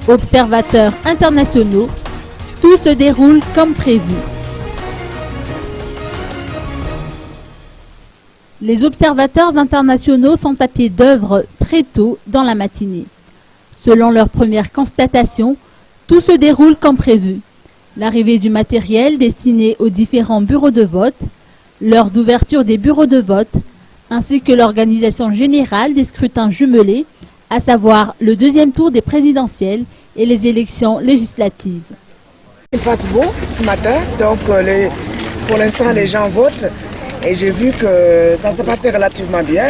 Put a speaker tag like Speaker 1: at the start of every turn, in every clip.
Speaker 1: Observateurs internationaux, tout se déroule comme prévu. Les observateurs internationaux sont à pied d'œuvre très tôt dans la matinée. Selon leur première constatation, tout se déroule comme prévu. L'arrivée du matériel destiné aux différents bureaux de vote, l'heure d'ouverture des bureaux de vote, ainsi que l'organisation générale des scrutins jumelés, à savoir le deuxième tour des présidentielles et les élections législatives.
Speaker 2: Il fasse beau ce matin, donc pour l'instant les gens votent et j'ai vu que ça se passait relativement bien.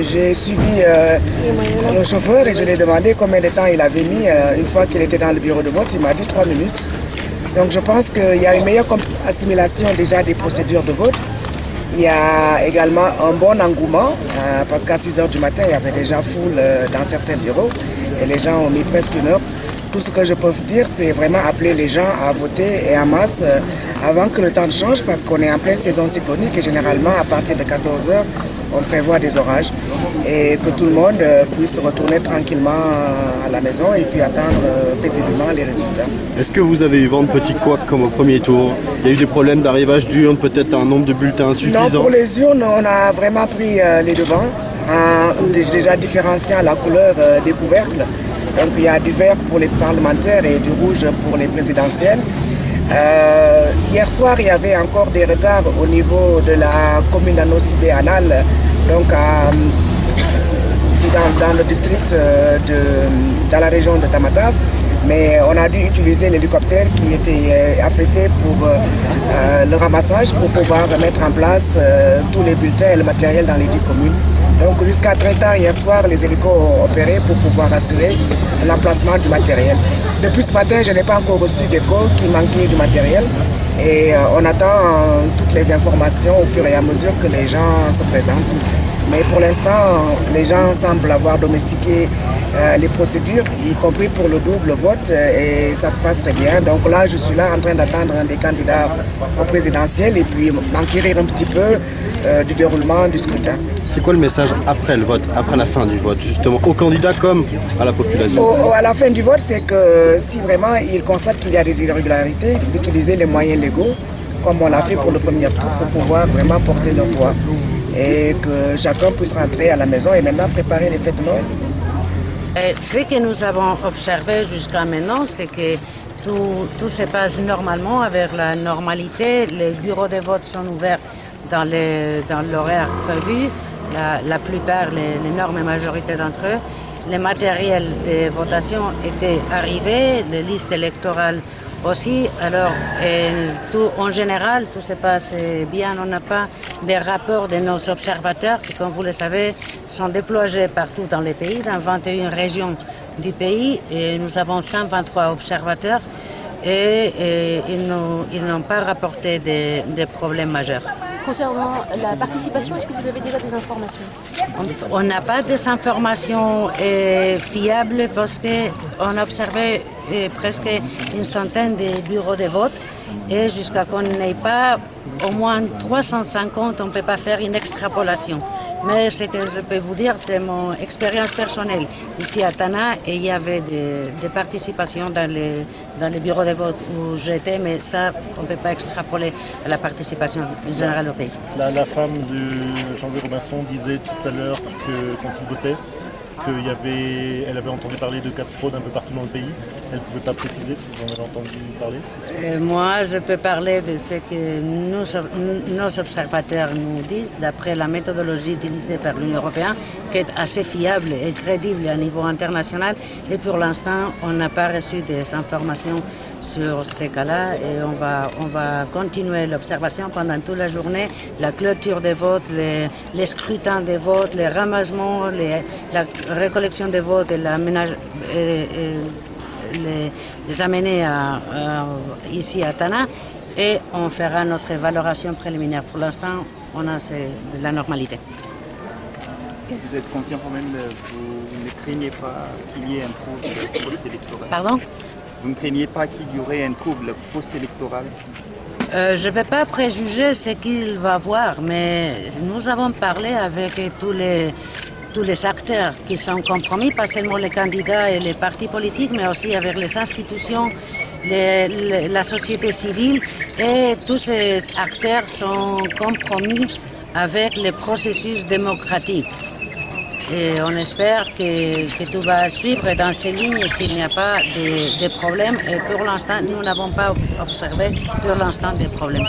Speaker 2: J'ai suivi le chauffeur et je lui ai demandé combien de temps il avait mis une fois qu'il était dans le bureau de vote. Il m'a dit 3 minutes. Donc je pense qu'il y a une meilleure assimilation déjà des procédures de vote. Il y a également un bon engouement parce qu'à 6 h du matin, il y avait déjà foule dans certains bureaux et les gens ont mis presque une heure. Tout ce que je peux dire, c'est vraiment appeler les gens à voter et en masse avant que le temps change parce qu'on est en pleine saison cyclonique et généralement à partir de 14 h, on prévoit des orages et que tout le monde puisse retourner tranquillement à la maison et puis attendre paisiblement les résultats.
Speaker 3: Est-ce que vous avez eu vent de petits couacs comme au premier tour? Il y a eu des problèmes d'arrivage d'urnes, peut-être un nombre de bulletins insuffisant?
Speaker 2: Non, pour les urnes, on a vraiment pris les devants en déjà différenciant la couleur des couvercles. Donc il y a du vert pour les parlementaires et du rouge pour les présidentielles. Hier soir, il y avait encore des retards au niveau de la commune d'Anosibé-Anal, donc dans le district, dans la région de Tamatave. Mais on a dû utiliser l'hélicoptère qui était affrété pour le ramassage pour pouvoir mettre en place tous les bulletins et le matériel dans les 10 communes. Donc jusqu'à très tard hier soir, les hélicos ont opéré pour pouvoir assurer l'emplacement du matériel. Depuis ce matin, je n'ai pas encore reçu d'écho qu'il manquait du matériel et on attend toutes les informations au fur et à mesure que les gens se présentent. Mais pour l'instant, les gens semblent avoir domestiqué les procédures, y compris pour le double vote, et ça se passe très bien. Donc là, je suis là en train d'attendre un des candidats au présidentiel et puis m'enquérir un petit peu du déroulement du scrutin.
Speaker 3: C'est quoi le message après le vote, après la fin du vote, justement, aux candidats comme à la population?
Speaker 2: À la fin du vote, c'est que si vraiment ils constatent qu'il y a des irrégularités, d'utiliser les moyens légaux, comme on l'a fait pour le premier tour, pour pouvoir vraiment porter leur voix. Et que chacun puisse rentrer à la maison et maintenant préparer les fêtes de Noël.
Speaker 4: Ce que nous avons observé jusqu'à maintenant, c'est que tout se passe normalement avec la normalité. Les bureaux de vote sont ouverts dans l'horaire prévu. La plupart, l'énorme majorité d'entre eux. Les matériels de votation étaient arrivés, les listes électorales aussi. Alors, en général, tout se passe bien. On n'a pas des rapports de nos observateurs qui, comme vous le savez, sont déployés partout dans le pays, dans 21 régions du pays. Et nous avons 123 observateurs et ils n'ont pas rapporté des problèmes majeurs.
Speaker 5: Concernant la participation, est-ce que vous avez déjà des informations?
Speaker 4: On n'a pas des informations fiables parce qu'on a observé presque une centaine de bureaux de vote et jusqu'à qu'on n'ait pas au moins 350, on ne peut pas faire une extrapolation. Mais ce que je peux vous dire, c'est mon expérience personnelle. Ici à Tana, et il y avait des participations dans les bureaux de vote où j'étais, mais ça, on ne peut pas extrapoler à la participation générale au pays.
Speaker 6: La femme de Jean-Louis Robinson disait tout à l'heure que quand il votait, elle avait entendu parler de cas de fraude un peu partout dans le pays. Elle ne pouvait pas préciser ce que vous en avez entendu parler?
Speaker 4: Moi, je peux parler de ce que nos observateurs nous disent, d'après la méthodologie utilisée par l'Union européenne, qui est assez fiable et crédible à niveau international. Et pour l'instant, on n'a pas reçu des informations sur ces cas-là et on va continuer l'observation pendant toute la journée, la clôture des votes, les scrutins des votes, les ramassements, la récollection des votes et les amener ici à Tana et on fera notre évaluation préliminaire. Pour l'instant, on a la normalité.
Speaker 7: Vous êtes confiant quand même, vous ne craignez pas qu'il y ait un trouble post-électoral?
Speaker 4: Pardon?
Speaker 7: Vous ne craignez pas qu'il y aurait un trouble post-électoral?
Speaker 4: Je ne peux pas préjuger ce qu'il va voir, mais nous avons parlé avec tous tous les acteurs qui sont compromis, pas seulement les candidats et les partis politiques, mais aussi avec les institutions, la société civile, et tous ces acteurs sont compromis avec le processus démocratique. Et on espère que tout va suivre dans ces lignes s'il n'y a pas de problèmes. Et pour l'instant, nous n'avons pas observé pour l'instant des problèmes.